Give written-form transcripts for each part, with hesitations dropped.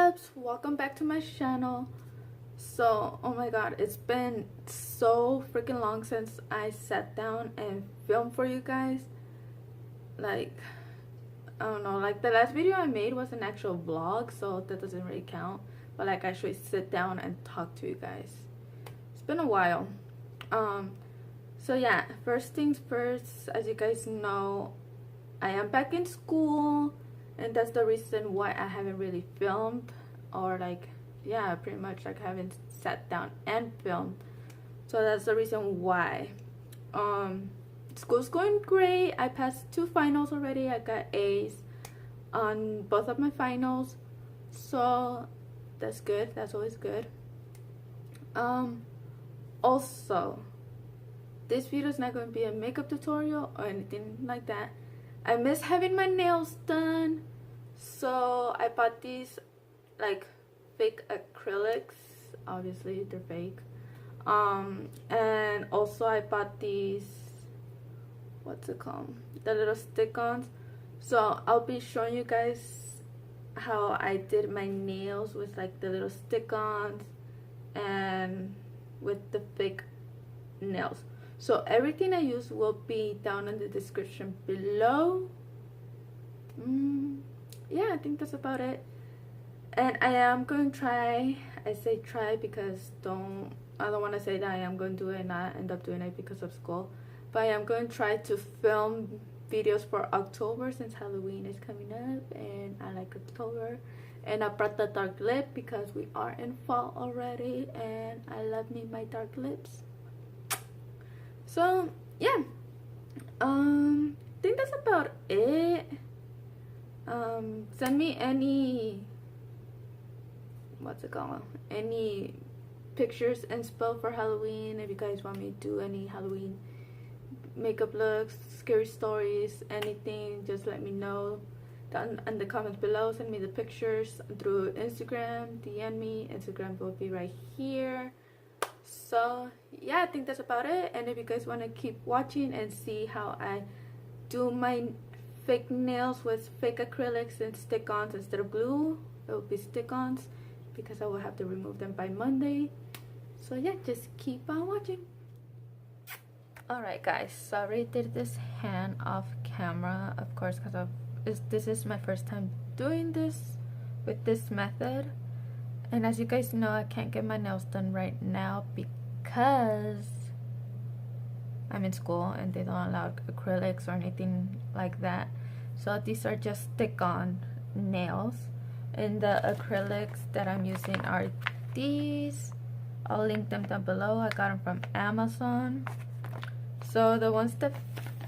loves, welcome back to my channel. So oh my god, it's been so freaking long since I sat down and filmed for you guys. Like, I don't know, like the last video I made was an actual vlog, so that doesn't really count, but like I actually sit down and talk to you guys. It's been a while. So yeah, first things first, as you guys know, I am back in school, and that's the reason why I haven't really filmed, or like, yeah, pretty much like haven't sat down and filmed. So that's the reason why. School's going great. I passed 2 finals already. I got A's on both of my finals, so that's good. That's always good. Also, this video is not going to be a makeup tutorial or anything like that. I miss having my nails done, so I bought these like fake acrylics. Obviously they're fake. And also I bought these, what's it called, the little stick-ons. So I'll be showing you guys how I did my nails with like the little stick-ons and with the fake nails. So everything I use will be down in the description below. Yeah, I think that's about it. And I am going to try, I say try because I don't want to say that I am going to do it and not end up doing it because of school. But I am going to try to film videos for October, since Halloween is coming up and I like October. And I brought the dark lip because we are in fall already and I love me my dark lips. So yeah, I think that's about it. Send me any, what's it called, any pictures inspo for Halloween. If you guys want me to do any Halloween makeup looks, scary stories, anything, just let me know down in the comments below. Send me the pictures through Instagram, DM me. Instagram will be right here. So yeah, I think that's about it. And if you guys want to keep watching and see how I do my fake nails with fake acrylics and stick-ons instead of glue, it will be stick-ons because I will have to remove them by Monday. So yeah, just keep on watching. Alright guys, sorry I did this hand off camera, of course, because this is my first time doing this with this method. And as you guys know, I can't get my nails done right now because I'm in school and they don't allow acrylics or anything like that. So these are just stick-on nails. And the acrylics that I'm using are these. I'll link them down below. I got them from Amazon. So the ones that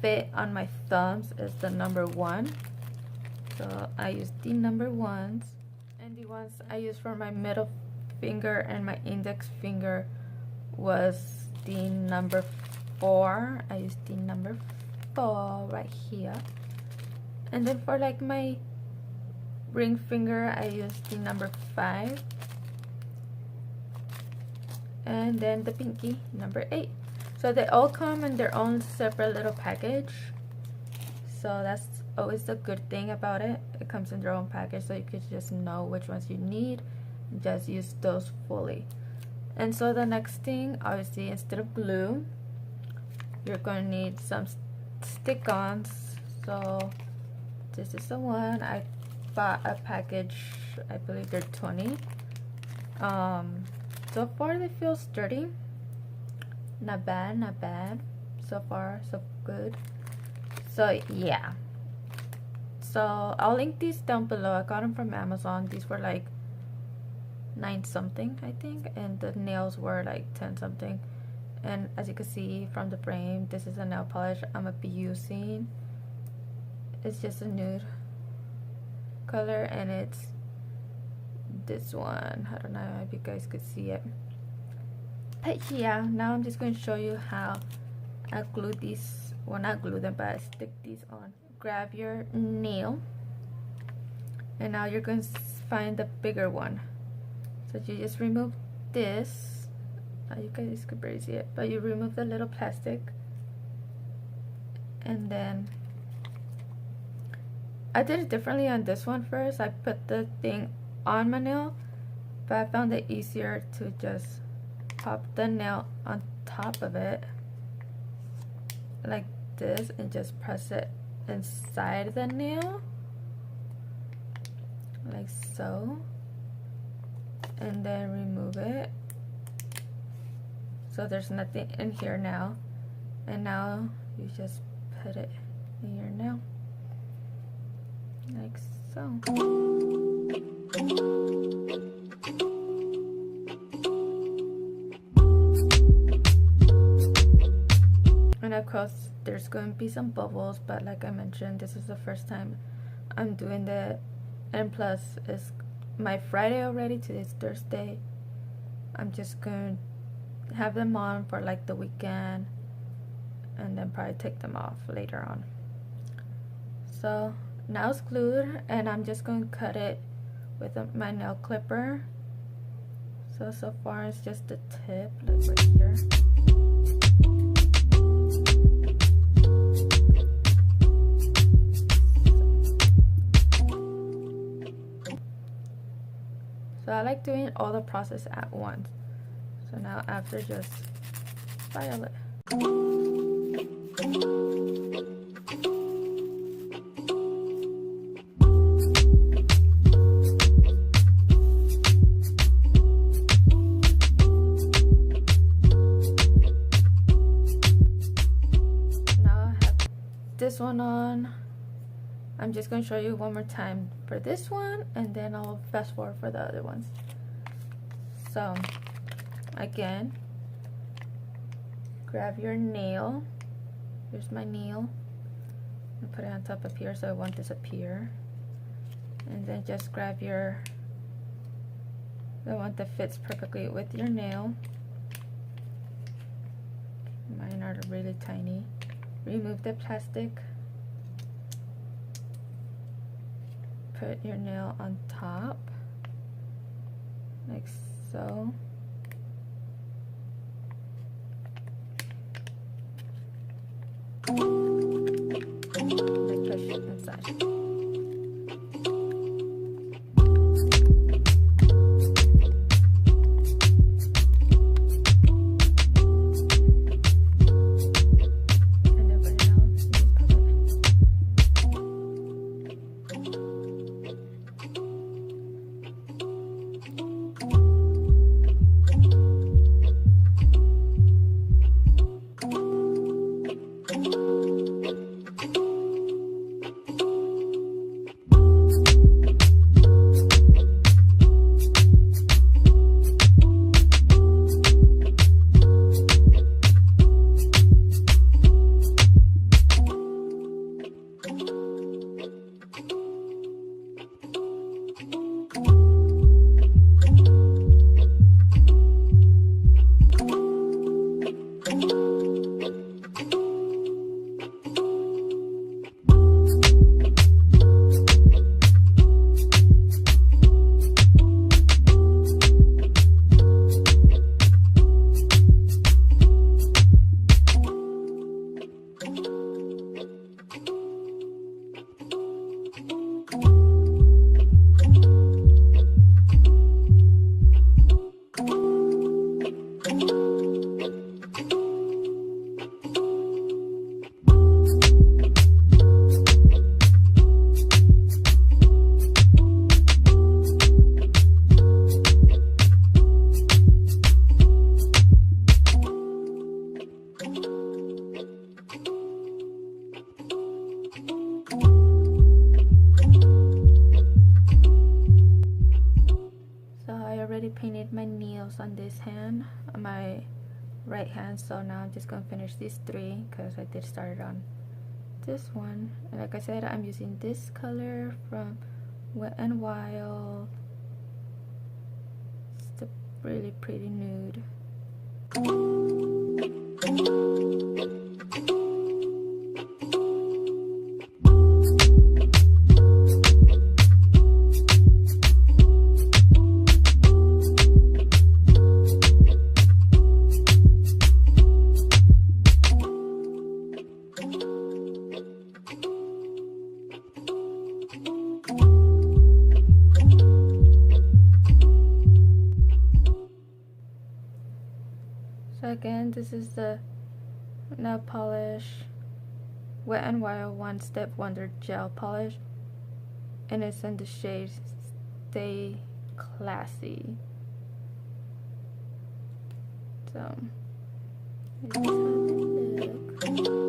fit on my thumbs is the number 1. So I use the number 1s. And the ones I use for my middle finger and my index finger was the number 4. I used the number 4 right here. And then for like my ring finger, I used the number 5. And then the pinky, number 8. So they all come in their own separate little package. So that's always the good thing about it. It comes in their own package, so you could just know which ones you need and just use those fully. And so the next thing, obviously, instead of glue, you're going to need some stick-ons. So this is the one. I bought a package, I believe they're 20. So far they feel sturdy. Not bad, not bad. So far, so good. So yeah. So I'll link these down below. I got them from Amazon. These were like 9 something, I think, and the nails were like 10 something. And as you can see from the frame, this is a nail polish I'm gonna be using. It's just a nude color, and it's this one. I don't know if you guys could see it, but yeah, now I'm just going to show you how I glue these, well, not glue them, but I stick these on. Grab your nail, and now you're going to find the bigger one. So you just remove this. You guys could barely see it, but you remove the little plastic, and then I did it differently on this one first. I put the thing on my nail, but I found it easier to just pop the nail on top of it like this and just press it inside the nail like so, and then remove it so there's nothing in here now. And now you just put it in your nail like so. And of course there's going to be some bubbles, but like I mentioned, this is the first time I'm doing that, and plus it's my Friday already. Today's Thursday. I'm just going to have them on for like the weekend and then probably take them off later on. So now it's glued, and I'm just going to cut it with my nail clipper. So far it's just the tip, like right here. So I like doing all the process at once. So now after, just file it. Now I have this one on. I'm just going to show you one more time for this one, and then I'll fast forward for the other ones. So again, grab your nail. Here's my nail. I'm gonna put it on top of here so it won't disappear. And then just grab the one that fits perfectly with your nail. Mine are really tiny. Remove the plastic. Put your nail on top, like so. Then push it inside. Painted my nails on this hand, on my right hand, so now I'm just gonna finish these three because I did start it on this one. And like I said, I'm using this color from Wet n Wild. It's a really pretty nude. Again, this is the nail polish Wet n Wild One Step Wonder Gel Polish, and it's in the shade Stay Classy. So let's have a look.